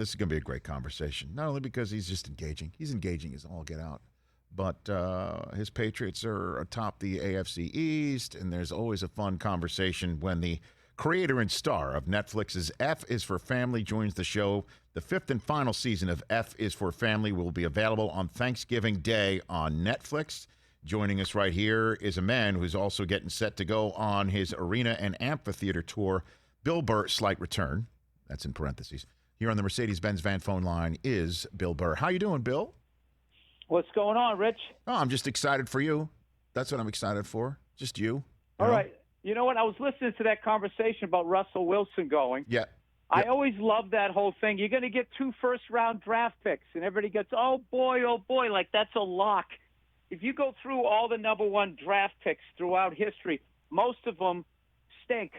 This is going to be a great conversation. Not only because he's just engaging. He's engaging as all get out. But his Patriots are atop the AFC East, and there's always a fun conversation when the creator and star of Netflix's F is for Family joins the show. The fifth and final season of F is for Family will be available on Thanksgiving Day on Netflix. Joining us right here is a man who's also getting set to go on his arena and amphitheater tour. Bill Burr, slight return. That's in parentheses. Here on the Mercedes-Benz van phone line is Bill Burr. How you doing, Bill? What's going on, Rich? Oh, I'm just excited for you. That's what I'm excited for. Just you. All right. You know what? I was listening to that conversation about Russell Wilson going. Yeah. I always love that whole thing. You're going to get 2 first-round draft picks, and everybody gets, oh, boy, like that's a lock. If you go through all the number 1 draft picks throughout history, most of them stink.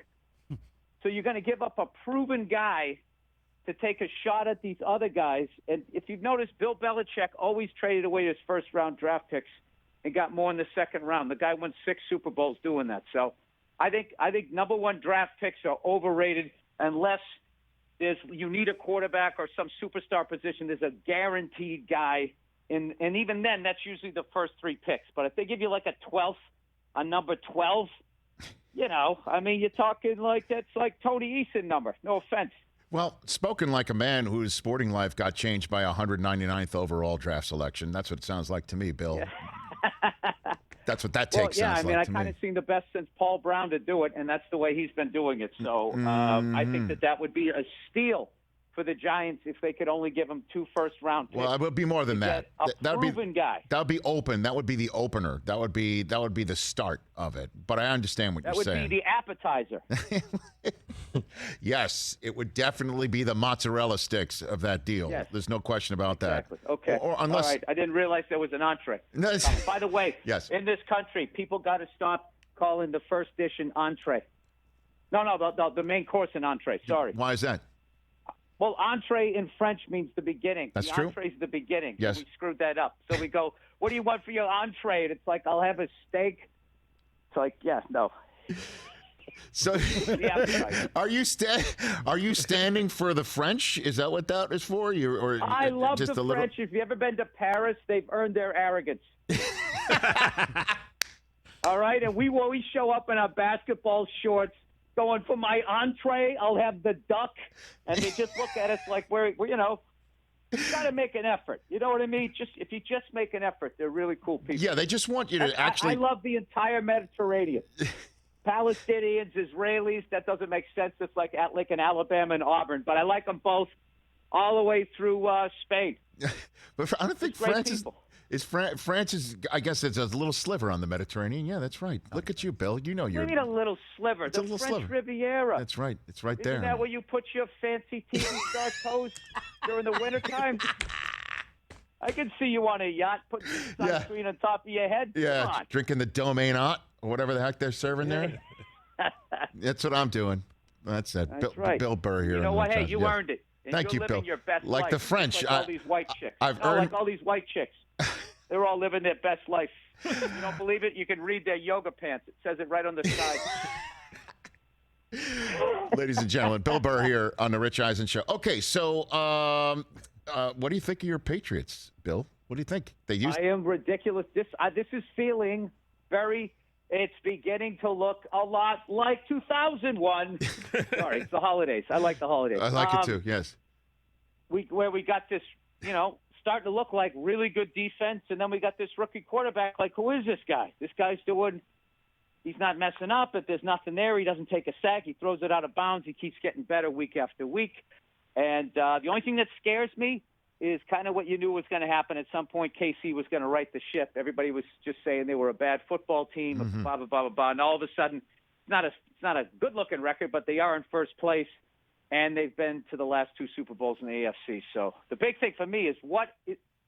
So you're going to give up a proven guy to take a shot at these other guys. And if you've noticed, Bill Belichick always traded away his first-round draft picks and got more in the second round. The guy won 6 Super Bowls doing that. So I think number 1 draft picks are overrated unless you need a quarterback or some superstar position. There's a guaranteed guy, and even then, that's usually the first 3 picks. But if they give you like a number 12, you're talking like that's like Tony Eason number. No offense. Well, spoken like a man whose sporting life got changed by a 199th overall draft selection. That's what it sounds like to me, Bill. Yeah. That's what that take sounds like to me. I kind of seen the best since Paul Brown to do it, and that's the way he's been doing it. So I think that would be a steal for the Giants if they could only give him 2 first-round picks. Well, it would be more than that. That would be guy. That would be open. That would be the opener. That would be the start of it. But I understand what you're saying. That would be the appetizer. Yes, it would definitely be the mozzarella sticks of that deal. Yes. There's no question about that. Exactly. Okay. Or unless... All right. I didn't realize there was an entree. By the way, yes. In this country, people got to stop calling the first dish an entree. No, the main course an entree. Sorry. Why is that? Well, entree in French means the beginning. That's the true. Entree is the beginning. Yes. So we screwed that up. So we go, what do you want for your entree? And it's like, I'll have a steak. It's like, yeah, no. So, are you standing for the French? Is that what that is for? I love the French. If you've ever been to Paris, they've earned their arrogance. All right, and we always show up in our basketball shorts, going for my entree. I'll have the duck, and they just look at us like we're you got to make an effort. You know what I mean? If you just make an effort, they're really cool people. Yeah, they just want you to actually. I love the entire Mediterranean. Palestinians, Israelis, that doesn't make sense. It's like in Alabama and Auburn. But I like them both all the way through Spain. But I don't think France is, I guess it's a little sliver on the Mediterranean. Yeah, that's right. Look at you, Bill. You know you're. Maybe a little sliver. It's the a little French sliver. Riviera. That's right. It's right there. Isn't that where you put your fancy TV star toast during the wintertime? I can see you on a yacht putting sunscreen on top of your head. Yeah, drinking the Domaine Hot or whatever the heck they're serving there. That's what I'm doing. That's it. That's right. Bill Burr here. You know what? Hey, you earned it. And Thank you're you, living Bill. Your best like life. the French. Like all these white chicks. Like all these white chicks. They're all living their best life. You don't believe it? You can read their yoga pants. It says it right on the side. Ladies and gentlemen, Bill Burr here on the Rich Eisen Show. Okay, so what do you think of your Patriots, Bill? What do you think? I am ridiculous. This is feeling very. It's beginning to look a lot like 2001. Sorry, it's the holidays. I like the holidays. I like it too. Yes. Where we got this, starting to look like really good defense, and then we got this rookie quarterback. Like, who is this guy? This guy's he's not messing up. If there's nothing there, he doesn't take a sack. He throws it out of bounds. He keeps getting better week after week. And the only thing that scares me is kind of what you knew was going to happen. At some point, KC was going to right the ship. Everybody was just saying they were a bad football team, blah, blah, blah, blah, blah. And all of a sudden, it's not a good-looking record, but they are in first place. And they've been to the last 2 Super Bowls in the AFC. So the big thing for me is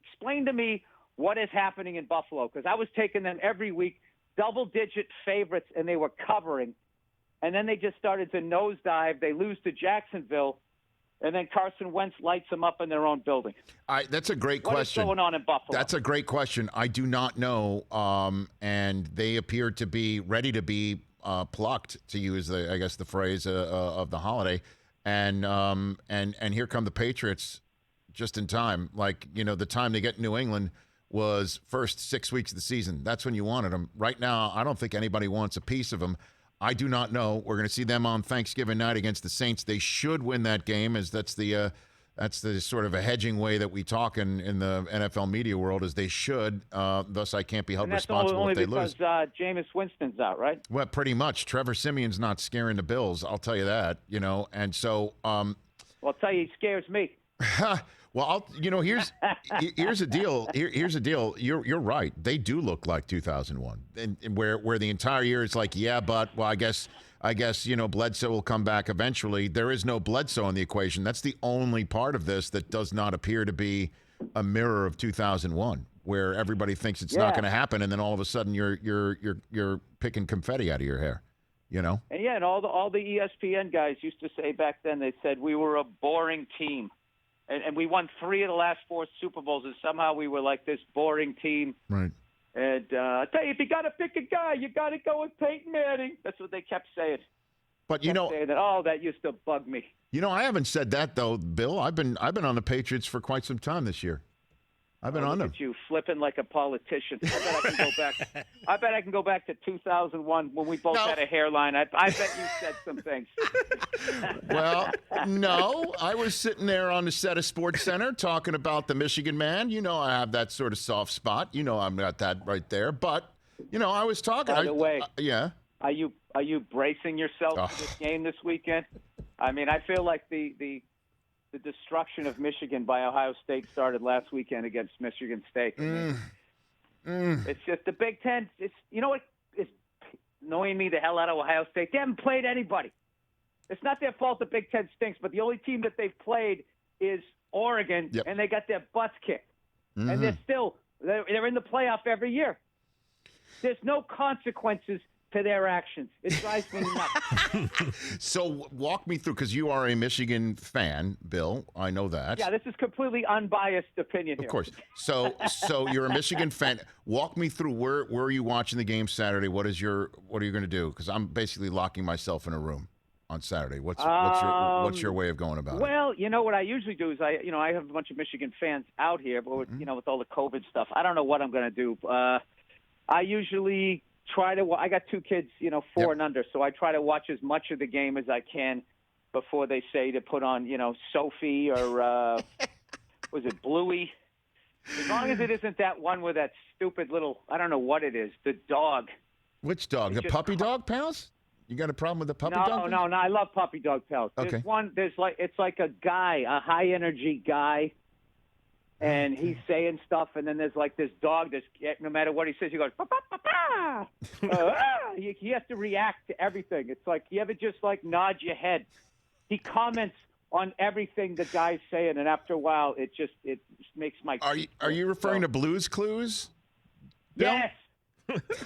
explain to me what is happening in Buffalo, because I was taking them every week, double-digit favorites, and they were covering. And then they just started to nosedive. They lose to Jacksonville, and then Carson Wentz lights them up in their own building. That's a great question. What is going on in Buffalo? That's a great question. I do not know, and they appear to be ready to be plucked, to use the phrase of the holiday. And here come the Patriots just in time. Like, the time to get New England was first 6 weeks of the season. That's when you wanted them. Right now, I don't think anybody wants a piece of them. I do not know. We're going to see them on Thanksgiving night against the Saints. They should win that game, as that's the sort of a hedging way that we talk in the NFL media world, is they should. Thus, I can't be held responsible if they lose. Because Jameis Winston's out, right? Well, pretty much. Trevor Simeon's not scaring the Bills. I'll tell you that. And so. Well, I'll tell you, he scares me. Well, here's a deal. Here's a deal. You're right. They do look like 2001, and where the entire year it's like, yeah, but I guess Bledsoe will come back eventually. There is no Bledsoe in the equation. That's the only part of this that does not appear to be a mirror of 2001, where everybody thinks it's not going to happen, and then all of a sudden you're picking confetti out of your hair. And and all the ESPN guys used to say back then, they said we were a boring team. And we won 3 of the last 4 Super Bowls, and somehow we were like this boring team. Right. And I tell you, if you got to pick a guy, you got to go with Peyton Manning. That's what they kept saying. But saying that used to bug me. I haven't said that though, Bill. I've been on the Patriots for quite some time this year. I've been on them. Look at you flipping like a politician. I bet I can go back. I bet I can go back to 2001 when we both had a hairline. I bet you said some things. Well, no, I was sitting there on the set of Sports Center talking about the Michigan man. I have that sort of soft spot. I've got that right there. But I was talking. By the way, yeah. Are you bracing yourself for this game this weekend? I mean, I feel like the destruction of Michigan by Ohio State started last weekend against Michigan State. It's just the Big Ten. What is annoying me the hell out of Ohio State? They haven't played anybody. It's not their fault the Big Ten stinks, but the only team that they've played is Oregon, and they got their butts kicked. And they're in the playoff every year. There's no consequences to their actions. It drives me nuts. So walk me through, because you are a Michigan fan, Bill. I know that. Yeah, this is completely unbiased opinion here. Of course. So you're a Michigan fan. Walk me through where are you watching the game Saturday? What are you going to do? Because I'm basically locking myself in a room on Saturday. What's your way of going about it? Well, what I usually do is I have a bunch of Michigan fans out here, but with all the COVID stuff, I don't know what I'm going to do. I usually try to. I got 2 kids, 4 and under, so I try to watch as much of the game as I can before they say to put on, Sophie or was it Bluey? As long as it isn't that one with that stupid little, I don't know what it is, the dog. Which dog? The puppy dog pals? You got a problem with the puppy dog? No. I love puppy dog pals. Okay. It's like a guy, a high energy guy. And he's saying stuff, and then there's like this dog that's, no matter what he says, he goes, pa, pa, pa, pa. He has to react to everything. It's like, you ever just like nod your head? He comments on everything the guy's saying, and after a while, it just makes my... Are you referring to Blue's Clues? Bill?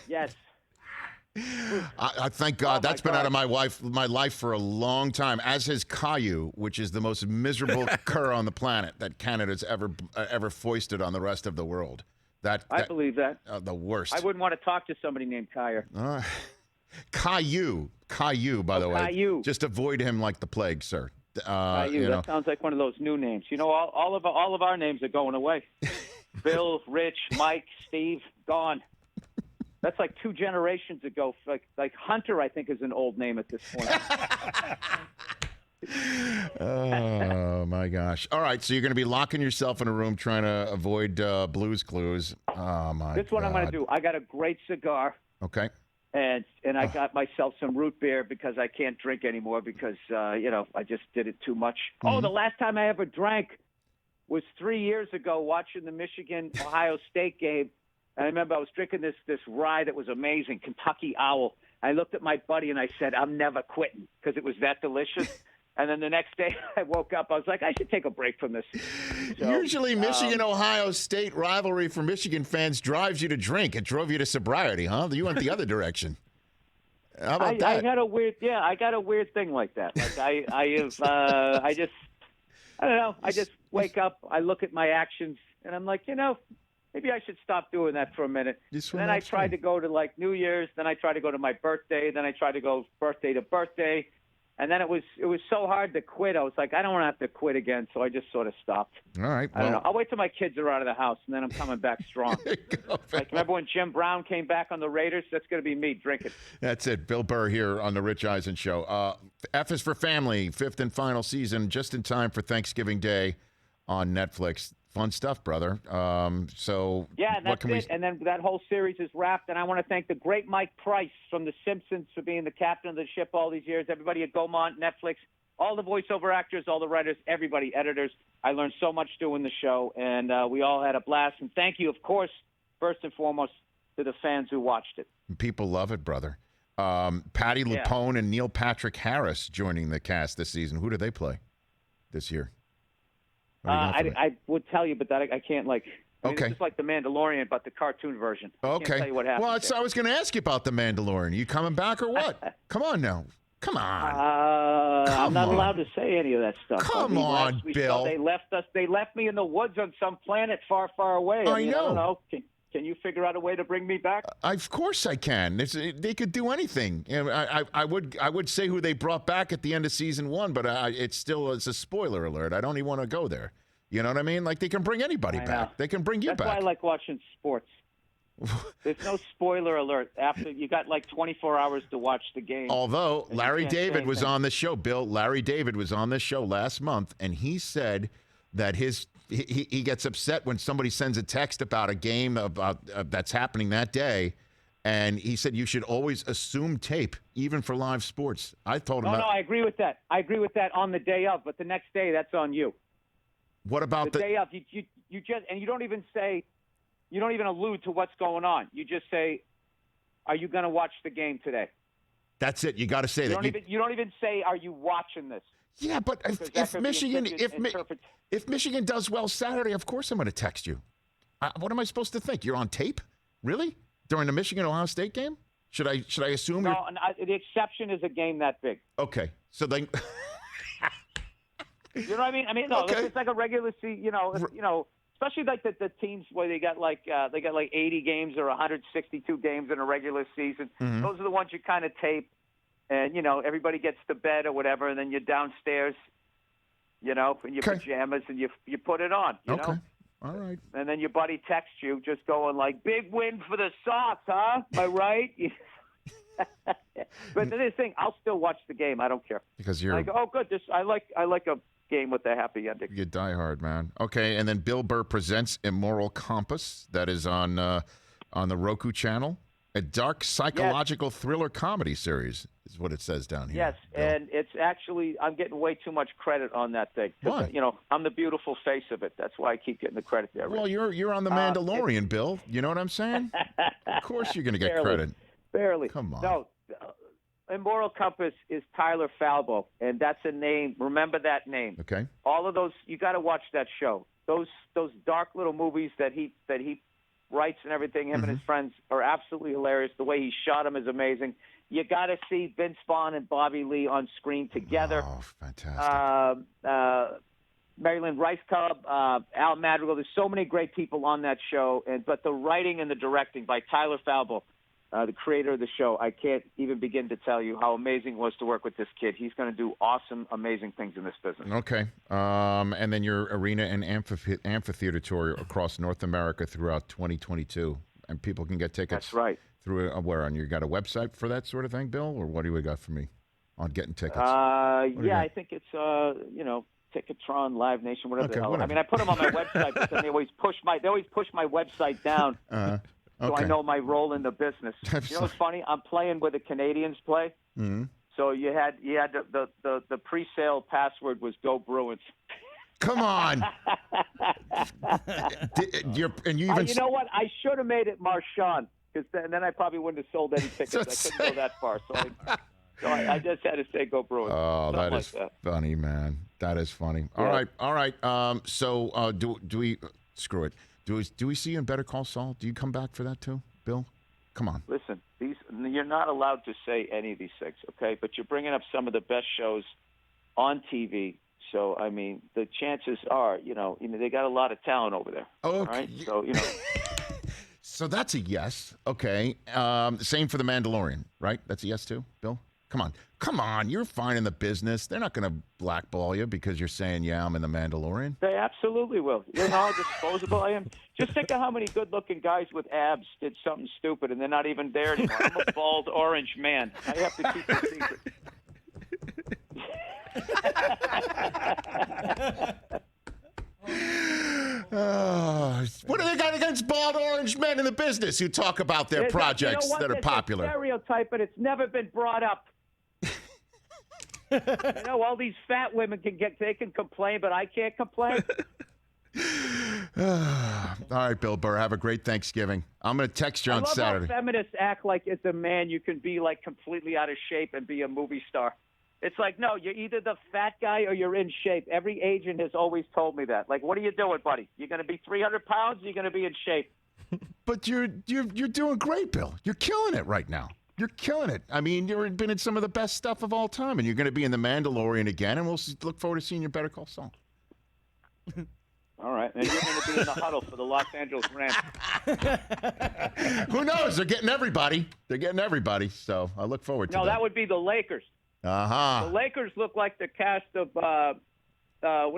Yes. I thank God that's been out of my life for a long time, as has Caillou, which is the most miserable cur on the planet that Canada's ever foisted on the rest of the world. I believe that. The worst. I wouldn't want to talk to somebody named Kyer. Caillou, by the way. Caillou. Just avoid him like the plague, sir. Caillou. That sounds like one of those new names. All of our names are going away. Bill, Rich, Mike, Steve, gone. That's like 2 generations ago. Like Hunter, I think, is an old name at this point. Oh, my gosh. All right, so you're going to be locking yourself in a room trying to avoid Blue's Clues. Oh, my God. This is what I'm going to do. I got a great cigar. Okay. And I got myself some root beer because I can't drink anymore because, I just did it too much. Mm-hmm. Oh, the last time I ever drank was 3 years ago watching the Michigan-Ohio State game. I remember I was drinking this rye that was amazing, Kentucky Owl. I looked at my buddy and I said, I'm never quitting because it was that delicious. And then the next day I woke up, I was like, I should take a break from this. So, usually Michigan-Ohio State rivalry for Michigan fans drives you to drink. It drove you to sobriety, huh? You went the other direction. How about that? I got a weird thing like that. Like I don't know. I just wake up, I look at my actions, and I'm like, maybe I should stop doing that for a minute. Then I tried to go to like New Year's. Then I tried to go to my birthday. Then I tried to go birthday to birthday. And then it was so hard to quit. I was like, I don't want to have to quit again, so I just sort of stopped. All right. I don't know. I'll wait till my kids are out of the house, and then I'm coming back strong. Like, remember when Jim Brown came back on the Raiders? That's going to be me drinking. That's it. Bill Burr here on the Rich Eisen Show. F is for Family, 5th and final season, just in time for Thanksgiving Day on Netflix. Fun stuff, brother. So yeah, that's it. And then that whole series is wrapped. And I want to thank the great Mike Price from The Simpsons for being the captain of the ship all these years. Everybody at Gaumont, Netflix, all the voiceover actors, all the writers, everybody, editors. I learned so much doing the show, and we all had a blast. And thank you, of course, first and foremost, to the fans who watched it. People love it, brother. Patty Lupone and Neil Patrick Harris joining the cast this season. Who do they play this year? I would tell you, but that I can't, like. I mean, Okay. It's just like The Mandalorian, but the cartoon version. I can't tell you what happened. Well, I was going to ask you about The Mandalorian. You coming back or what? Come on now. Come on. I'm not allowed to say any of that stuff. Come on, Bill. They left us. They left me in the woods on some planet far, far away. I know. I don't know. Can you figure out a way to bring me back? Of course I can. They could do anything. You know, I would say who they brought back at the end of season 1, but it's a spoiler alert. I don't even want to go there. You know what I mean? Like, they can bring anybody back. They can bring you back. That's why I like watching sports. There's no spoiler alert. After you got like 24 hours to watch the game. Although Larry David was on the show, Bill. Larry David was on the show last month, and he said that he gets upset when somebody sends a text about a game that's happening that day, and he said you should always assume tape, even for live sports. I told him. No, I agree with that. I agree with that on the day of, but the next day, that's on you. What about the day of? You just, and you don't even say, you don't even allude to what's going on. You just say, "Are you going to watch the game today?" That's it. You got to say that. You don't even say, "Are you watching this?" Yeah, but if Michigan does well Saturday, of course I'm going to text you. What am I supposed to think? You're on tape, really, during the Michigan-Ohio State game? Should I assume? No, the exception is a game that big. Okay, so then. You know what I mean? No, okay. It's like a regular season. Especially like the teams where they got like 80 games or 162 games in a regular season. Mm-hmm. Those are the ones you kind of tape, and everybody gets to bed or whatever, and then you're downstairs, in your pajamas, and you put it on. You know? All right. And then your buddy texts you, just going like, "Big win for the Sox, huh? Am I right?" But this thing, I'll still watch the game. I don't care because you're like, oh, good. I like a game with a happy ending. You die hard, man. Okay, and then Bill Burr presents Immoral Compass. That is on the Roku channel. A dark psychological thriller comedy series is what it says down here. Yes, Bill. And it's actually, I'm getting way too much credit on that thing. Why? I'm the beautiful face of it. That's why I keep getting the credit there. Well, you're on the Mandalorian, Bill. You know what I'm saying? Of course you're going to get credit. Barely. Come on. No. Immoral Compass is Tyler Falbo, and that's a name. Remember that name. Okay. All of those, you got to watch that show. Those dark little movies that he writes and everything, him and his friends, are absolutely hilarious. The way he shot them is amazing. You got to see Vince Vaughn and Bobby Lee on screen together. Oh, fantastic. Marilyn Rice Cub, Al Madrigal. There's so many great people on that show, but the writing and the directing by Tyler Falbo, the creator of the show, I can't even begin to tell you how amazing it was to work with this kid. He's going to do awesome, amazing things in this business. Okay. And then your arena and amphitheater tour across North America throughout 2022. And people can get tickets. That's right. Through where? On you got a website for that sort of thing, Bill? Or what do you got for me on getting tickets? I think it's, Ticketron, Live Nation, whatever the hell. Whatever. I mean, I put them on my website, but then they always push my website down. So I know my role in the business. You know what's funny? I'm playing where the Canadians play. Mm-hmm. So you had the pre-sale password was Go Bruins. Come on. You know what? I should have made it Marchand, because then I probably wouldn't have sold any tickets. I couldn't go that far. So I just had to say Go Bruins. Oh, that is funny, man. That is funny. Yeah. All right. So do we screw it? Do we see you in Better Call Saul? Do you come back for that too, Bill? Come on. Listen, you're not allowed to say any of these things, okay? But you're bringing up some of the best shows on TV. So, I mean, the chances are, they got a lot of talent over there. Okay. All right? So, So that's a yes. Okay. Same for The Mandalorian, right? That's a yes too, Bill? Come on. You're fine in the business. They're not going to blackball you because you're saying, yeah, I'm in the Mandalorian. They absolutely will. You know how disposable I am? Just think of how many good-looking guys with abs did something stupid, and they're not even there anymore. I'm a bald orange man. I have to keep it secret. What do they got against bald orange men in the business who talk about their projects that are popular? There's a stereotype, but it's never been brought up. All these fat women they can complain, but I can't complain. All right, Bill Burr, have a great Thanksgiving. I'm going to text you on Saturday. How feminists act like as a man you can be like completely out of shape and be a movie star. It's like, no, you're either the fat guy or you're in shape. Every agent has always told me that. Like, what are you doing, buddy? You're going to be 300 pounds or you're going to be in shape? But you're doing great, Bill. You're killing it right now. You're killing it. I mean, you've been in some of the best stuff of all time, and you're going to be in The Mandalorian again, and we'll look forward to seeing you Better Call Saul. All right. And you're going to be in the huddle for the Los Angeles Rams. Who knows? They're getting everybody. So I look forward to that. No, that would be the Lakers. Uh-huh. The Lakers look like the cast of, what are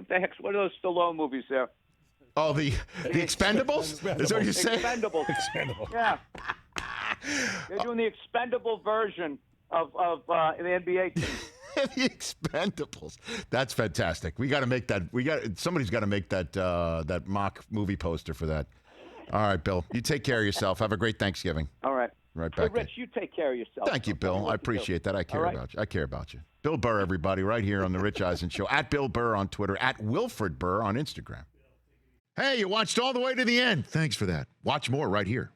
those Stallone movies there? Oh, the Expendables? Is that what you're saying? Expendables. Yeah. They're doing the expendable version of the NBA team. The Expendables. That's fantastic. We got to make that. Somebody's got to make that mock movie poster for that. All right, Bill. You take care of yourself. Have a great Thanksgiving. All right. Right back. Hey, Rich, you take care of yourself. Thank you, Bill. I appreciate that. I care about you. I care about you. Bill Burr, everybody, right here on the Rich Eisen Show. At Bill Burr on Twitter. At Wilfred Burr on Instagram. Hey, you watched all the way to the end. Thanks for that. Watch more right here.